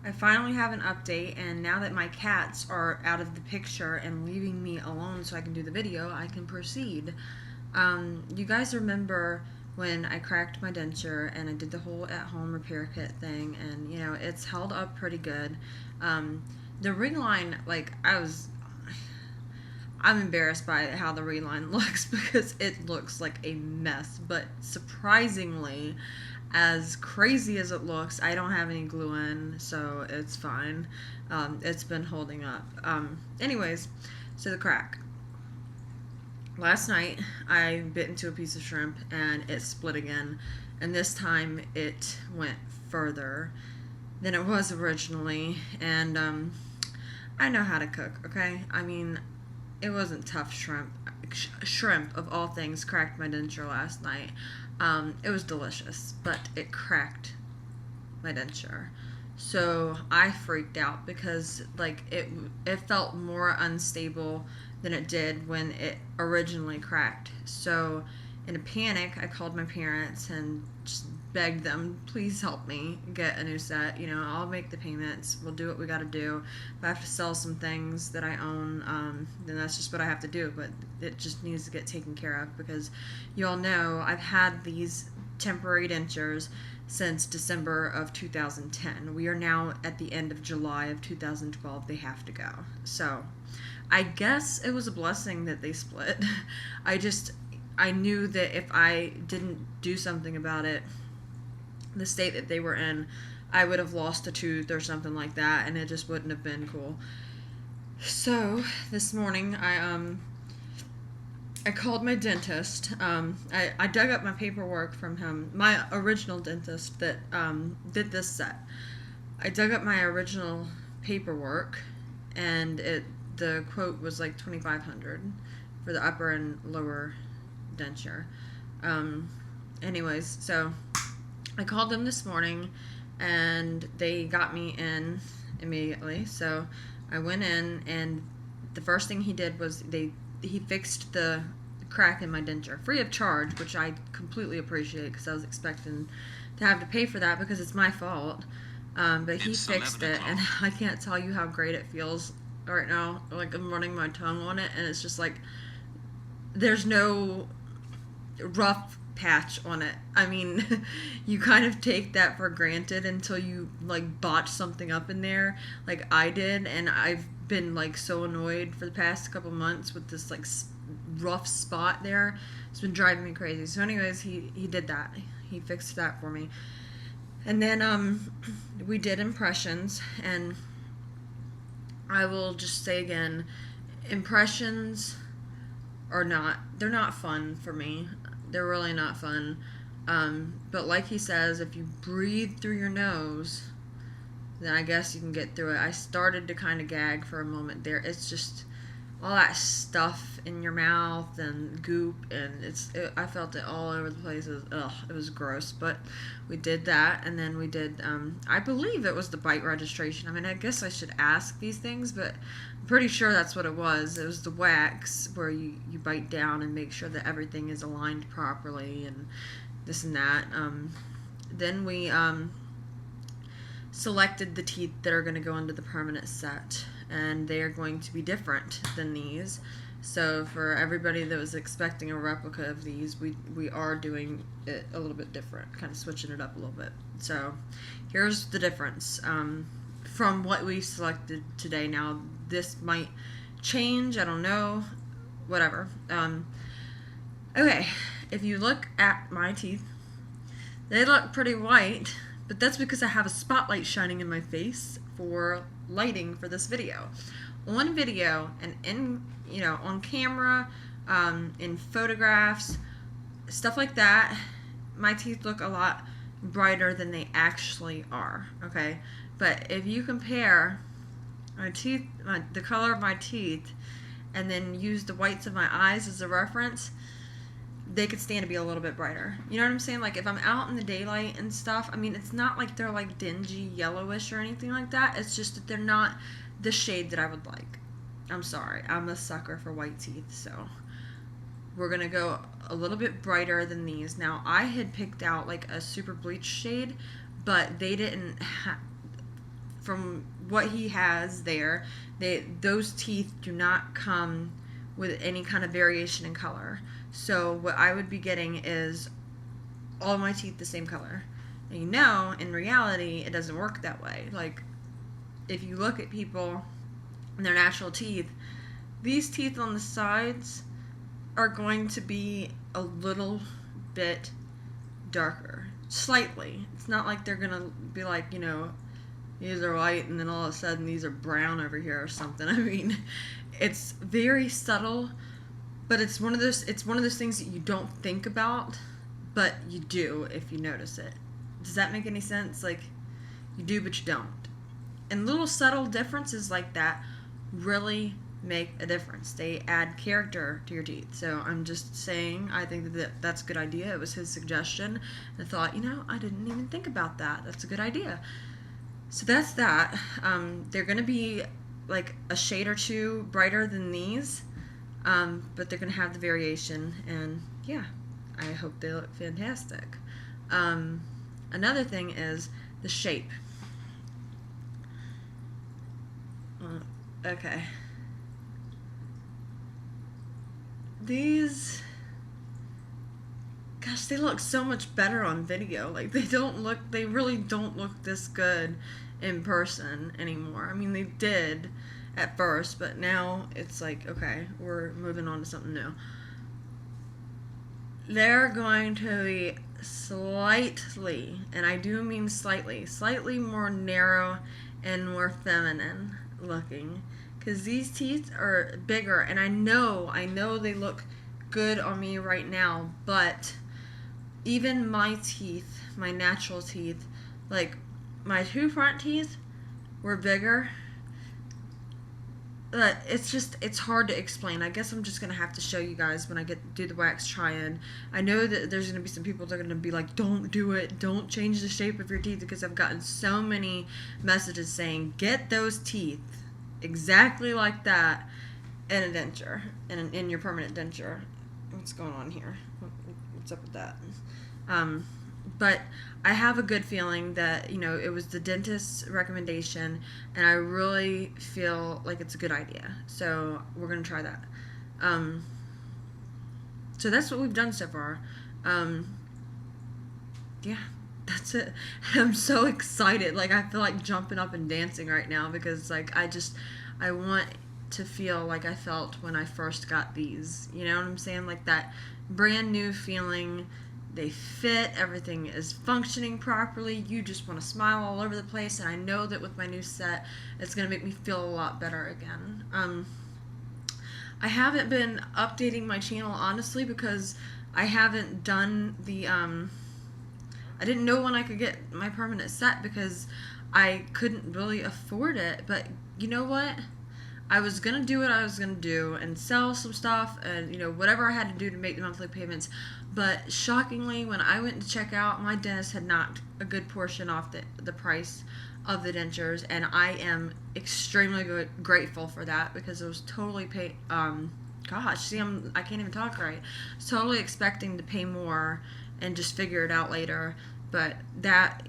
I finally have an update, and now that my cats are out of the picture and leaving me alone so I can do the video, I can proceed. You guys remember when I cracked my denture and I did the whole at-home repair kit thing, and it's held up pretty good. The ring line, like, I'm embarrassed by how the ring line looks because it looks like a mess, but surprisingly, as crazy as it looks, I don't have any glue in, so it's fine. It's been holding up. Anyways, so the crack. Last night, I bit into a piece of shrimp and it split again, and this time it went further than it was originally, and I know how to cook, okay? I mean, it wasn't tough shrimp. Shrimp, of all things, cracked my denture last night. It was delicious, but it cracked my denture. So I freaked out because it felt more unstable than it did when it originally cracked. So in a panic, I called my parents and just begged them, please help me get a new set. I'll make the payments. We'll do what we got to do. If I have to sell some things that I own, then that's just what I have to do. But it just needs to get taken care of because you all know I've had these temporary dentures since December of 2010. We are now at the end of July of 2012. They have to go. So I guess it was a blessing that they split. I knew that if I didn't do something about it, the state that they were in, I would have lost a tooth or something like that, and it just wouldn't have been cool. So this morning, I called my dentist. I dug up my paperwork from him, my original dentist that did this set. I dug up my original paperwork, and the quote was like $2,500 for the upper and lower denture. Anyways, so I called them this morning, and they got me in immediately. So I went in, and the first thing he did was he fixed the crack in my denture free of charge, which I completely appreciate because I was expecting to have to pay for that because it's my fault. But he fixed it, and I can't tell you how great it feels right now. Like, I'm running my tongue on it, and it's just like there's no rough patch on it. I mean, you kind of take that for granted until you like botch something up in there like I did, and I've been like so annoyed for the past couple months with this like rough spot there. It's been driving me crazy. So anyways, he did that. He fixed that for me. And then we did impressions, and I will just say again, impressions they're not fun for me. They're really not fun. But like he says, if you breathe through your nose, then I guess you can get through it. I started to kind of gag for a moment there. It's just all that stuff in your mouth and goop, and I felt it all over the place. It was gross. But we did that, and then we did, I believe it was the bite registration. I mean, I guess I should ask these things, but I'm pretty sure that's what it was. It was the wax where you bite down and make sure that everything is aligned properly and this and that. Then we selected the teeth that are going to go into the permanent set, and they are going to be different than these. So for everybody that was expecting a replica of these, we are doing it a little bit different, kind of switching it up a little bit. So here's the difference from what we selected today. Now this might change, I don't know, whatever. Okay, if you look at my teeth, they look pretty white, but that's because I have a spotlight shining in my face for lighting for this video. On video and on camera, in photographs, stuff like that, my teeth look a lot brighter than they actually are, okay? But if you compare my teeth, the color of my teeth, and then use the whites of my eyes as a reference, they could stand to be a little bit brighter. You know what I'm saying? Like, if I'm out in the daylight and stuff, I mean, it's not like they're like dingy yellowish or anything like that. It's just that they're not the shade that I would like. I'm sorry. I'm a sucker for white teeth, so we're going to go a little bit brighter than these. Now, I had picked out like a super bleach shade, but they didn't from what he has there, those teeth do not come with any kind of variation in color. So what I would be getting is all my teeth the same color. And in reality, it doesn't work that way. Like, if you look at people and their natural teeth, these teeth on the sides are going to be a little bit darker. Slightly. It's not like they're going to be like, these are white and then all of a sudden these are brown over here or something. I mean, it's very subtle, but it's one of those things that you don't think about, but you do if you notice it. Does that make any sense? Like, you do, but you don't. And little subtle differences like that really make a difference. They add character to your teeth. So I'm just saying, I think that's a good idea. It was his suggestion. And I thought, I didn't even think about that. That's a good idea. So that's that. They're going to be like a shade or two brighter than these, but they're going to have the variation. And yeah, I hope they look fantastic. Another thing is the shape. Okay. These, gosh, they look so much better on video. Like, they really don't look this good in person anymore. I mean, they did at first, but now it's like, okay, we're moving on to something new. They're going to be slightly, and I do mean slightly more narrow and more feminine looking, because these teeth are bigger, and I know they look good on me right now, but even my teeth, my natural teeth, like my two front teeth were bigger. But it's hard to explain. I guess I'm just gonna have to show you guys when I do the wax try-in. I know that there's gonna be some people that are gonna be like, don't do it, don't change the shape of your teeth, because I've gotten so many messages saying, get those teeth exactly like that in a denture, in your permanent denture. What's going on here? What's up with that? But I have a good feeling that, it was the dentist's recommendation, and I really feel like it's a good idea. So we're going to try that. So that's what we've done so far. Yeah, that's it. I'm so excited. Like, I feel like jumping up and dancing right now, because, like, I want to feel like I felt when I first got these. You know what I'm saying? Like, that brand new feeling. They fit, everything is functioning properly, you just want to smile all over the place, and I know that with my new set, it's going to make me feel a lot better again. I haven't been updating my channel, honestly, because I haven't done the, I didn't know when I could get my permanent set, because I couldn't really afford it, but you know what? I was going to do what I was going to do and sell some stuff and, whatever I had to do to make the monthly payments. But shockingly, when I went to check out, my dentist had knocked a good portion off the price of the dentures. And I am extremely grateful for that, because it was totally gosh, see, I can't even talk right. I was totally expecting to pay more and just figure it out later. But that,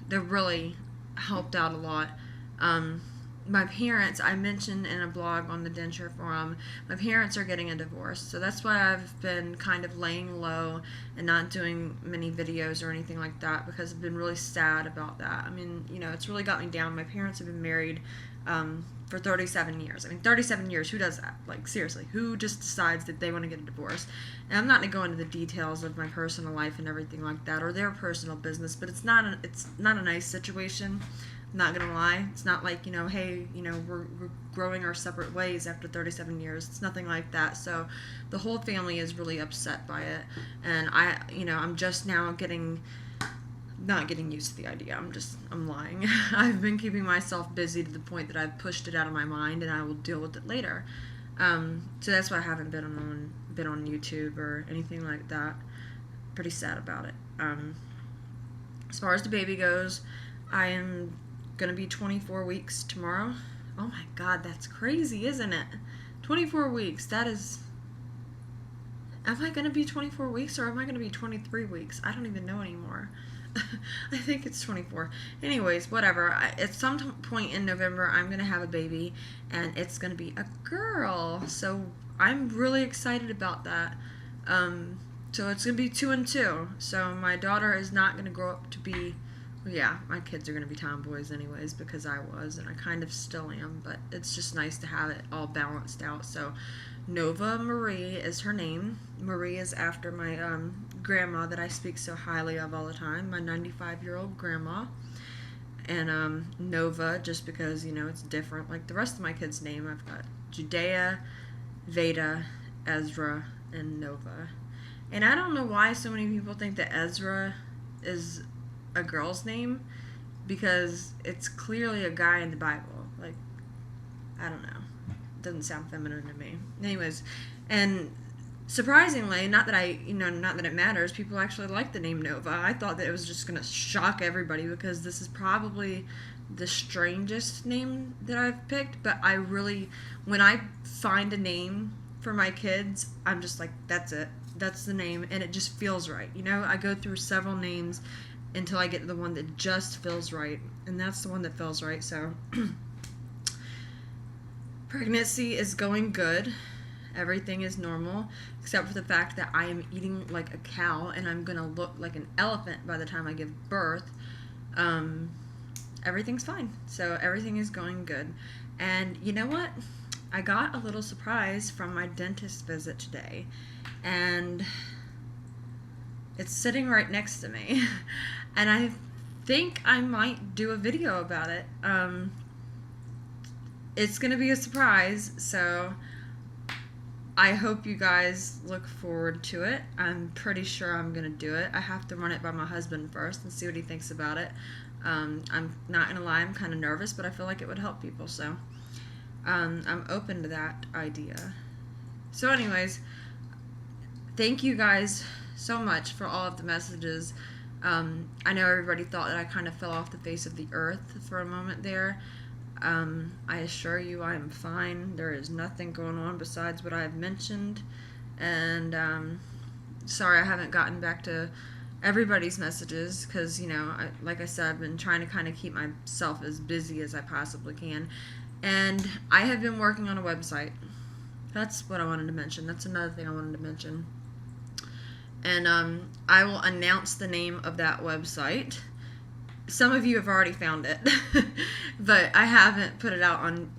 they really helped out a lot. My parents, I mentioned in a blog on the denture forum, my parents are getting a divorce. So that's why I've been kind of laying low and not doing many videos or anything like that, because I've been really sad about that. I mean, it's really got me down. My parents have been married for 37 years. I mean, 37 years, who does that? Like, seriously, who just decides that they want to get a divorce? And I'm not going to go into the details of my personal life and everything like that, or their personal business, but it's not a nice situation. Not gonna lie, it's not like, hey, we're growing our separate ways after 37 years. It's nothing like that. So the whole family is really upset by it, and I'm just now not getting used to the idea. I'm lying. I've been keeping myself busy to the point that I've pushed it out of my mind, and I will deal with it later. So that's why I haven't been on YouTube or anything like that. Pretty sad about it. As far as the baby goes, I am going to be 24 weeks tomorrow. Oh my god, that's crazy, isn't it? 24 weeks, that is... Am I going to be 24 weeks, or am I going to be 23 weeks? I don't even know anymore. I think it's 24. Anyways, whatever. At some point in November, I'm going to have a baby, and it's going to be a girl. So I'm really excited about that. So it's going to be 2 and 2. So my daughter is not going to grow up to be, well, yeah, my kids are going to be tomboys anyways, because I was, and I kind of still am, but it's just nice to have it all balanced out. So Nova Marie is her name. Marie is after my grandma that I speak so highly of all the time, my 95-year-old grandma. And Nova, just because, you know, it's different. Like the rest of my kids' name, I've got Judea, Veda, Ezra, and Nova. And I don't know why so many people think that Ezra is a girl's name, because it's clearly a guy in the Bible. Like, I don't know. It doesn't sound feminine to me. Anyways, and surprisingly, not that it matters, people actually like the name Nova. I thought that it was just going to shock everybody, because this is probably the strangest name that I've picked, but I really, when I find a name for my kids, I'm just like, that's it. That's the name, and it just feels right. You know, I go through several names until I get to the one that just feels right, and that's the one that feels right. So pregnancy is going good. Everything is normal, except for the fact that I am eating like a cow, and I'm going to look like an elephant by the time I give birth. Everything's fine. So everything is going good. And you know what? I got a little surprise from my dentist visit today, and it's sitting right next to me. And I think I might do a video about it. It's going to be a surprise, so I hope you guys look forward to it. I'm pretty sure I'm going to do it. I have to run it by my husband first and see what he thinks about it. I'm not going to lie, I'm kind of nervous, but I feel like it would help people, so I'm open to that idea. So anyways, thank you guys so much for all of the messages. I know everybody thought that I kind of fell off the face of the earth for a moment there. I assure you I am fine. There is nothing going on besides what I have mentioned. And sorry I haven't gotten back to everybody's messages, because, you know, like I said, I've been trying to kind of keep myself as busy as I possibly can. And I have been working on a website. That's what I wanted to mention. That's another thing I wanted to mention. And I will announce the name of that website. Some of you have already found it, but I haven't put it out on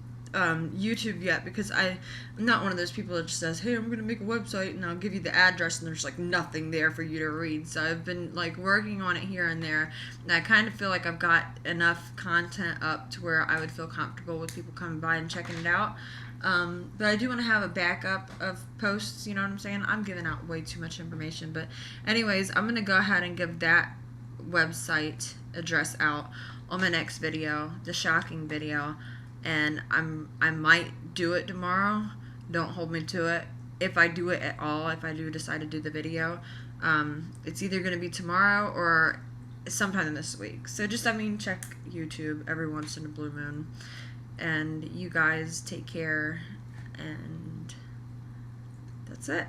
YouTube yet, because I'm not one of those people that just says, hey, I'm going to make a website and I'll give you the address, and there's like nothing there for you to read. So I've been like working on it here and there, and I kind of feel like I've got enough content up to where I would feel comfortable with people coming by and checking it out. But I do want to have a backup of posts, you know what I'm saying? I'm giving out way too much information, but anyways, I'm going to go ahead and give that website address out on my next video, the shocking video, and I might do it tomorrow. Don't hold me to it. If I do it at all, if I do decide to do the video, it's either going to be tomorrow or sometime this week. So just, check YouTube every once in a blue moon. And you guys take care, and that's it.